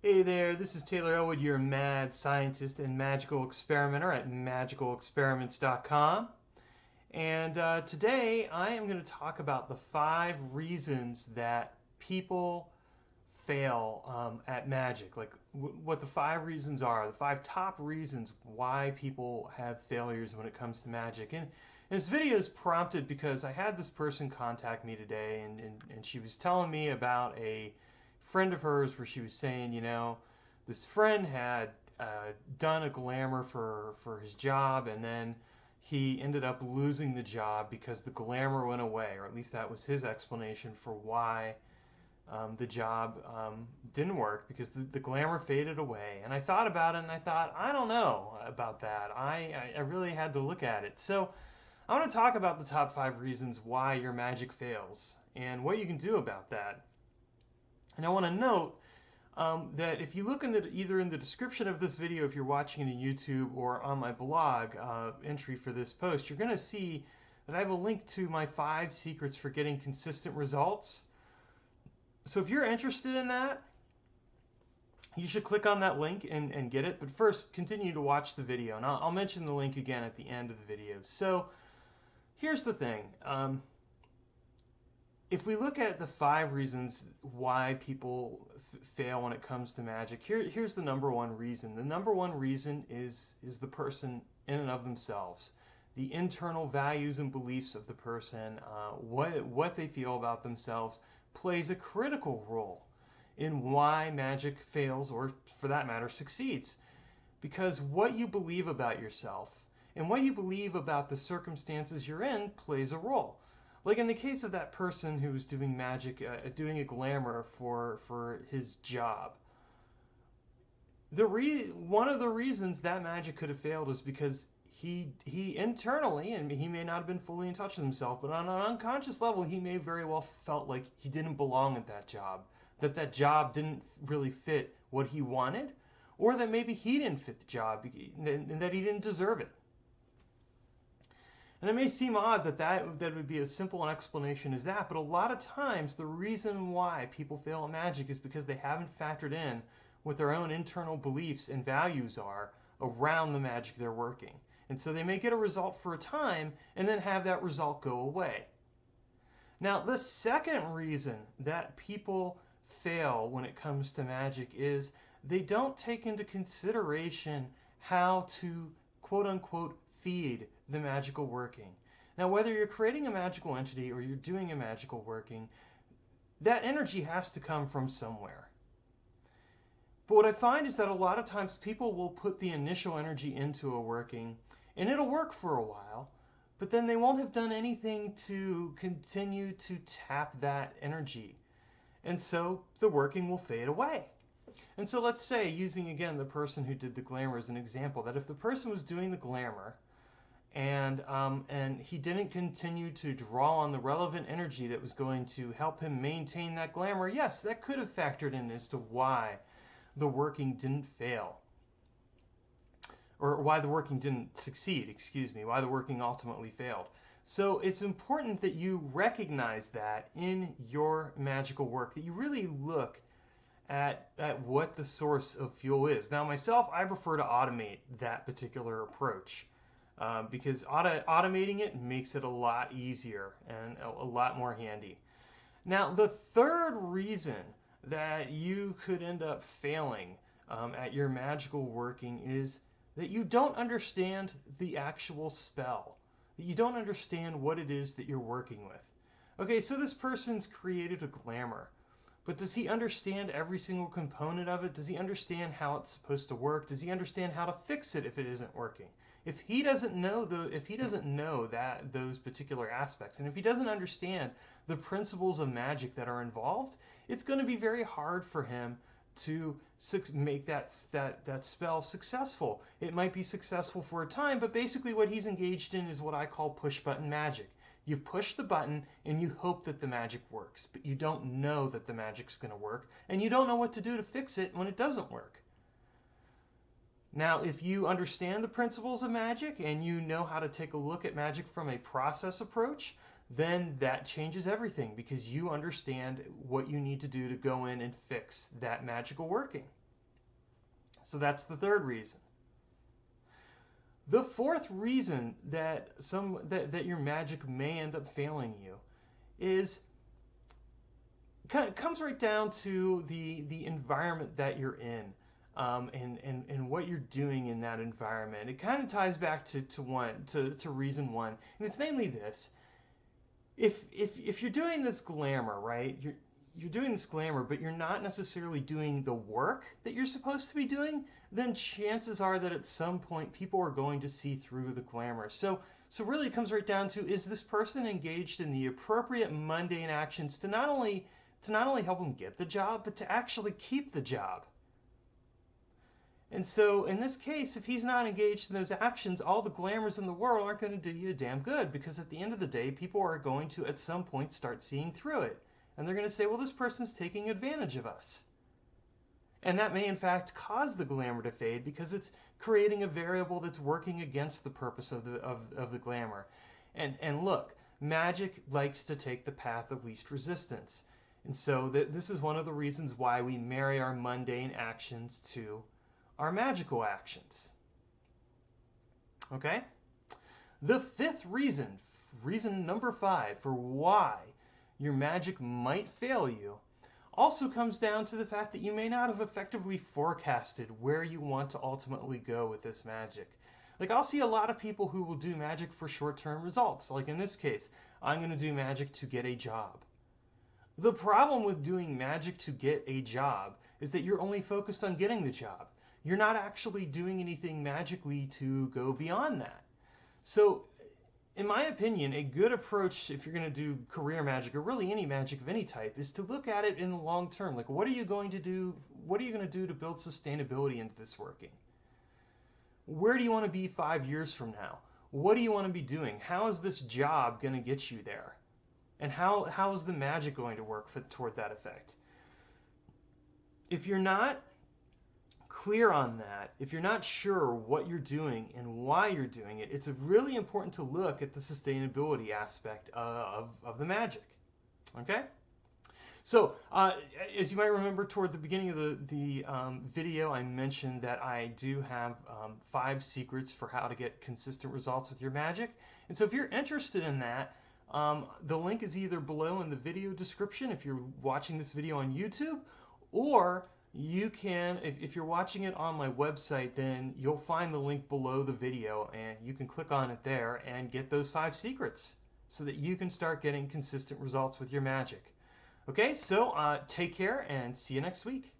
Hey there, this is Taylor Ellwood, your mad scientist and magical experimenter at magicalexperiments.com. And today I am going to talk about the 5 reasons that people fail at magic. Like what the 5 reasons are, the 5 top reasons why people have failures when it comes to magic. And this video is prompted because I had this person contact me today, and she was telling me about a friend of hers where she was saying, this friend had done a glamour for his job, and then he ended up losing the job because the glamour went away, or at least that was his explanation for why the job didn't work, because the glamour faded away. And I thought about it, and I thought, I don't know about that. I really had to look at it. So I want to talk about the top 5 reasons why your magic fails and what you can do about that. And I want to note that if you look either in the description of this video, if you're watching it on YouTube, or on my blog entry for this post, you're going to see that I have a link to my 5 secrets for getting consistent results. So if you're interested in that, you should click on that link and get it. But first, continue to watch the video, and I'll mention the link again at the end of the video. So here's the thing. If we look at the 5 reasons why people fail when it comes to magic, here's the number one reason. The number one reason is the person in and of themselves. The internal values and beliefs of the person, what they feel about themselves, plays a critical role in why magic fails, or for that matter, succeeds. Because what you believe about yourself and what you believe about the circumstances you're in plays a role. Like in the case of that person who was doing magic, doing a glamour for his job. One of the reasons that magic could have failed is because he internally, and he may not have been fully in touch with himself, but on an unconscious level, he may very well felt like he didn't belong at that job, that job didn't really fit what he wanted, or that maybe he didn't fit the job and that he didn't deserve it. And it may seem odd that would be as simple an explanation as that, but a lot of times the reason why people fail at magic is because they haven't factored in what their own internal beliefs and values are around the magic they're working. And so they may get a result for a time and then have that result go away. Now, the second reason that people fail when it comes to magic is they don't take into consideration how to, quote unquote, feed the magical working. Now, whether you're creating a magical entity or you're doing a magical working, that energy has to come from somewhere. But what I find is that a lot of times people will put the initial energy into a working, and it'll work for a while, but then they won't have done anything to continue to tap that energy. And so the working will fade away. And so let's say, using again the person who did the glamour as an example, that if the person was doing the glamour and he didn't continue to draw on the relevant energy that was going to help him maintain that glamour, yes, that could have factored in as to why the working didn't fail, or why the working didn't succeed, why the working ultimately failed. So it's important that you recognize that in your magical work, that you really look at what the source of fuel is. Now, myself, I prefer to automate that particular approach. Because automating it makes it a lot easier and a lot more handy. Now, the third reason that you could end up failing at your magical working is that you don't understand the actual spell, that you don't understand what it is that you're working with. Okay, so this person's created a glamour, but does he understand every single component of it? Does he understand how it's supposed to work? Does he understand how to fix it if it isn't working? If he doesn't know those particular aspects, and if he doesn't understand the principles of magic that are involved, it's going to be very hard for him to make that spell successful. It might be successful for a time, but basically what he's engaged in is what I call push button magic. You push the button and you hope that the magic works, but you don't know that the magic's going to work, and you don't know what to do to fix it when it doesn't work. Now, if you understand the principles of magic and you know how to take a look at magic from a process approach, then that changes everything, because you understand what you need to do to go in and fix that magical working. So that's the third reason. The fourth reason that that your magic may end up failing you is comes right down to the environment that you're in, and what you're doing in that environment. It kind of ties back to reason one, and it's namely this: if you're doing this glamour, right? You're doing this glamour, but you're not necessarily doing the work that you're supposed to be doing, then chances are that at some point people are going to see through the glamour. So really it comes right down to, is this person engaged in the appropriate mundane actions to not only help them get the job, but to actually keep the job? And so in this case, if he's not engaged in those actions, all the glamours in the world aren't going to do you a damn good, because at the end of the day, people are going to at some point start seeing through it. And they're going to say, well, this person's taking advantage of us. And that may in fact cause the glamour to fade, because it's creating a variable that's working against the purpose of the glamour. And look, magic likes to take the path of least resistance. And so this is one of the reasons why we marry our mundane actions to our magical actions. Okay? The fifth reason, reason number 5 for why your magic might fail you, also comes down to the fact that you may not have effectively forecasted where you want to ultimately go with this magic. Like, I'll see a lot of people who will do magic for short-term results. Like in this case, I'm going to do magic to get a job. The problem with doing magic to get a job is that you're only focused on getting the job. You're not actually doing anything magically to go beyond that. So, in my opinion, a good approach if you're going to do career magic, or really any magic of any type, is to look at it in the long term. Like, what are you going to do? What are you going to do to build sustainability into this working? Where do you want to be 5 years from now? What do you want to be doing? How is this job going to get you there? And how is the magic going to work toward that effect? If you're not clear on that, if you're not sure what you're doing and why you're doing it, it's really important to look at the sustainability aspect of the magic. Okay? So, as you might remember, toward the beginning of the video, I mentioned that I do have 5 secrets for how to get consistent results with your magic. And so if you're interested in that, the link is either below in the video description if you're watching this video on YouTube, or you can, if you're watching it on my website, then you'll find the link below the video and you can click on it there and get those 5 secrets so that you can start getting consistent results with your magic. Okay, so take care and see you next week.